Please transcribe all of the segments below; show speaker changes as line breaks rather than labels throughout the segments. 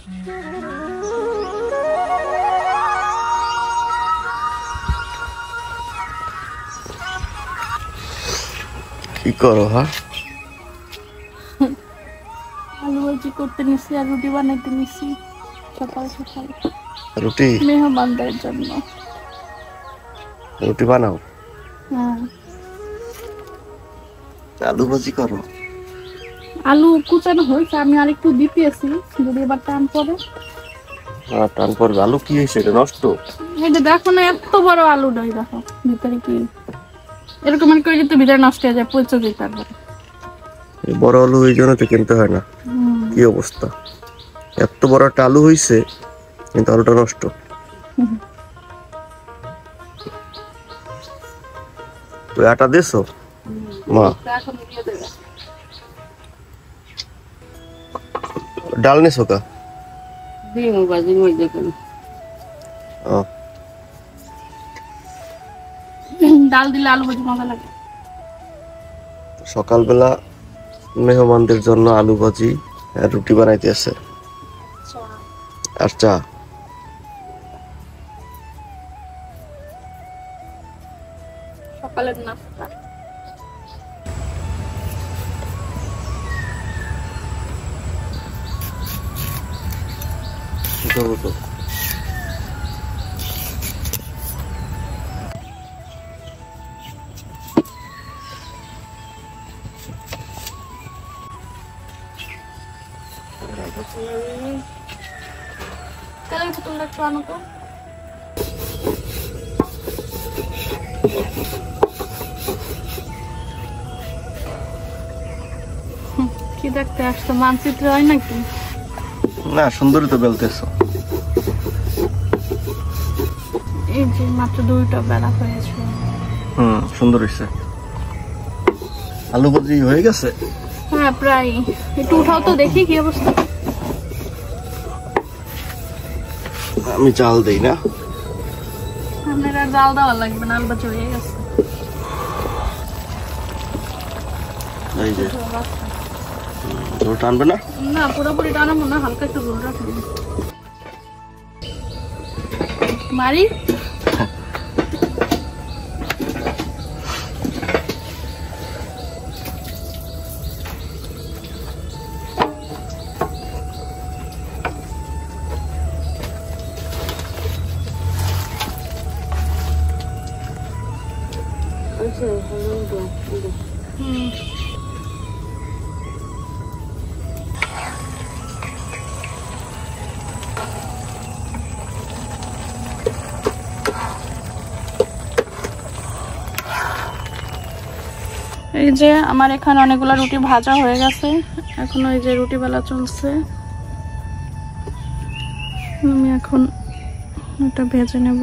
কি করো? হ্যাঁ,
আলু ভাজি করতে নিছি আর রুটি বানাইতে নিছি সকাল সকাল।
রুটি
মেহমানদের জন্য
রুটি বানাও?
হ্যাঁ।
আলু ভাজি করো?
আলু কুচানো হয়েছে, আমি আরেকটু দিতেছি যদি এবার টান পড়ে।
টান পড়বে। আলু কি হয়েছে? এটা নষ্ট?
এটা দেখো না, এত বড় আলু নয়, দেখো ভিতরে কি এরকম করে কিন্তু ভিতরে নষ্ট হয়ে যায়, পচে যেতে পারবে।
বড় আলু এই জন্য তো কিনতে হয় না। কি অবস্থা! এত বড় একটা আলু হয়েছে কিন্তু আলুটা নষ্ট। তুই আটা দিছো মা? ডাল নিছো কা?
ডাল দিলে আলু ভাজি মজা লাগে।
সকালবেলা মেহমানদের জন্য আলু ভাজি আর রুটি বানাইতে আছে আর চা।
সকালের নাস্তা। তেলের বোতলটা একটু আনো তো। কি দেখতে আসতো? মানচিত্র হয় নাকি?
না, সুন্দরই তো বেলতেছো।
এই যে মাত্র 2টা বেলা হয়েছে।
সুন্দর হয়েছে। আলু ভাজি হয়ে গেছে?
হ্যাঁ প্রায়। একটু উঠাও তো দেখি কি অবস্থা।
আমি চাল দেই না।
আপনার আর জাল দেওয়া লাগবে না, আলু ভাজি হয়ে গেছে।
এই যে ঝোল টানবে না?
না পুরোপুরি টানাবো না, হালকা একটু ঝোল রাখবো। মারি এই যে আমার এখানে অনেকগুলো রুটি ভাজা হয়ে গেছে, এখন ওই যে রুটি বেলা চলছে। আমি এখন এটা ভেজে নেব।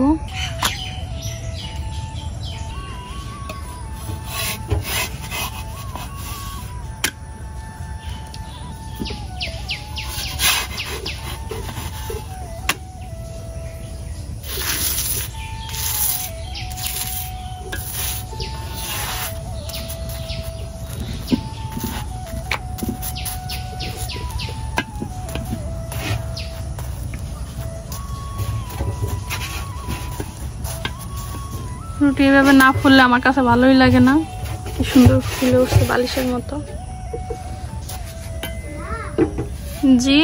রুটি এভাবে না ফুললে আমার কাছে ভালোই লাগে না। কি সুন্দর ফুলে উঠছে বালিশের মতো। জি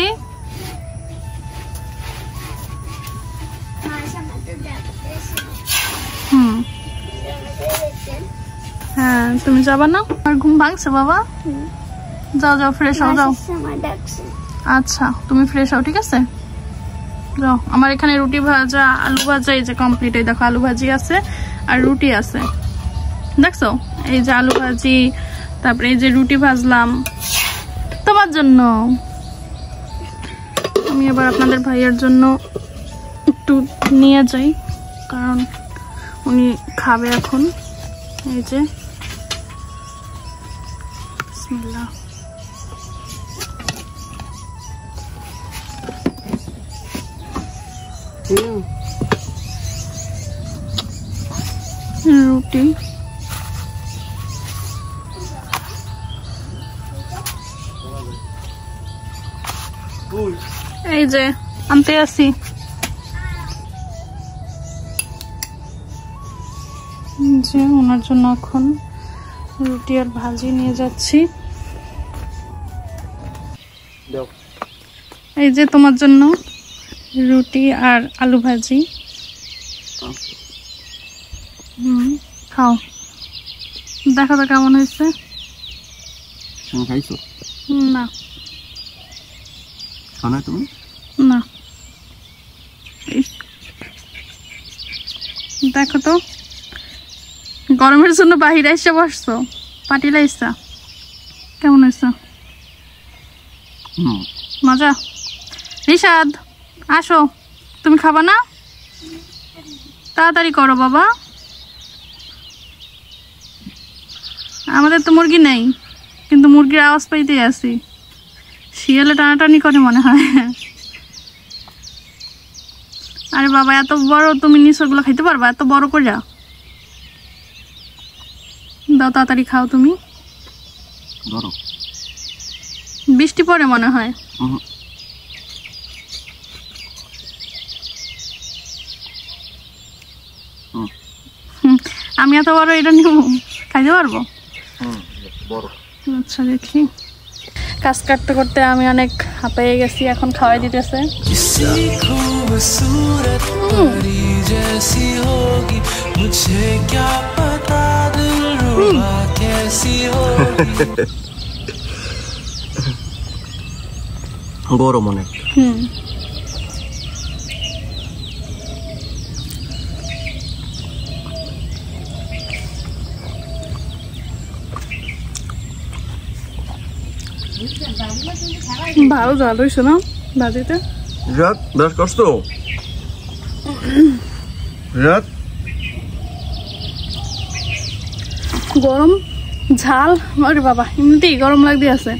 হ্যাঁ, তুমি যাবা না? আর ঘুম ভাঙছে বাবা? যাও যাও, ফ্রেশ হও, যাও। আচ্ছা তুমি ফ্রেশ হও, ঠিক আছে? যাও। আমার এখানে রুটি ভাজা, আলু ভাজা এই যে কমপ্লিট। এই দেখো আলু ভাজি আছে আর রুটি আছে, দেখছো? এই যে আলু ভাজি, তারপরে এই যে রুটি ভাজলাম তোমার জন্য। আমি আবার আপনাদের ভাইয়ের জন্য একটু নিয়ে যাই, কারণ উনি খাবে এখন। এই যে বিসমিল্লাহ। রুটি এই যে আনতে আসি। যে ওনার জন্য এখন রুটি আর ভাজি নিয়ে যাচ্ছি। এই যে তোমার জন্য রুটি আর আলু ভাজি। খাও, দেখো তো কেমন হয়েছে।
খাইছো
না
খানা তুমি
না, দেখো তো গরমের জন্য বাহিরে এসে বসছো, পাটি লাইছা, কেমন হয়েছে? মজা। রিশাদ আসো, তুমি খাবা না? তাড়াতাড়ি করো বাবা, আমাদের তো মুরগি নেই, কিন্তু মুরগির আওয়াজ পাইতে আছি। শিয়ালে টানাটানি করে মনে হয়। আরে বাবা, এত বড় তুমি নিচগুলো খাইতে পারবা? এত বড় করে দাও, তাড়াতাড়ি খাও তুমি। বৃষ্টি পড়ে মনে হয়। আমি এত বড় এটা নিব, খাইতে পারবো? আচ্ছা দেখি। কাজ করতে করতে আমি অনেক হাঁপাইয়ে গেছি, এখন খাওয়াই দিতেছে।
গরম অনেক।
ভালো জাল হয়েছে না ভাজিতে?
ব্রাশ করছো?
গরম ঝাল, আরে বাবা এমনিতেই গরম লাগতে আছে।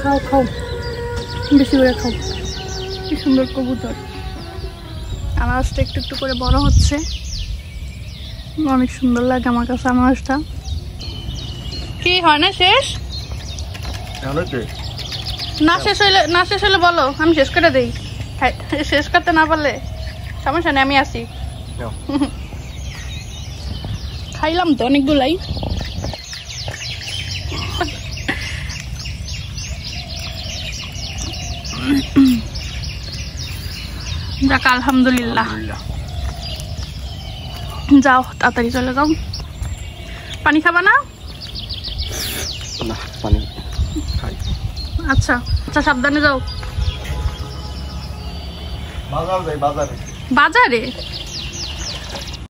খাও খাও, বেশি করে খাও। কি সুন্দর কবুতর। আনারসটা একটু একটু করে বড় হচ্ছে, অনেক সুন্দর লাগে আমার কাছে আনারসটা। কি হয় না শেষ? না শেষ হলে বলো, আমি শেষ করে দেই। শেষ করতে না পারলে সমস্যা নেই, আমি আসি। খাইলাম তো অনেকগুলাই। যাক আলহামদুলিল্লাহ। যাও তাড়াতাড়ি চলে যাও। পানি খাবা না?
পানি
আচ্ছা আচ্ছা, সাবধানে যাও।
বাজারে
বাজারে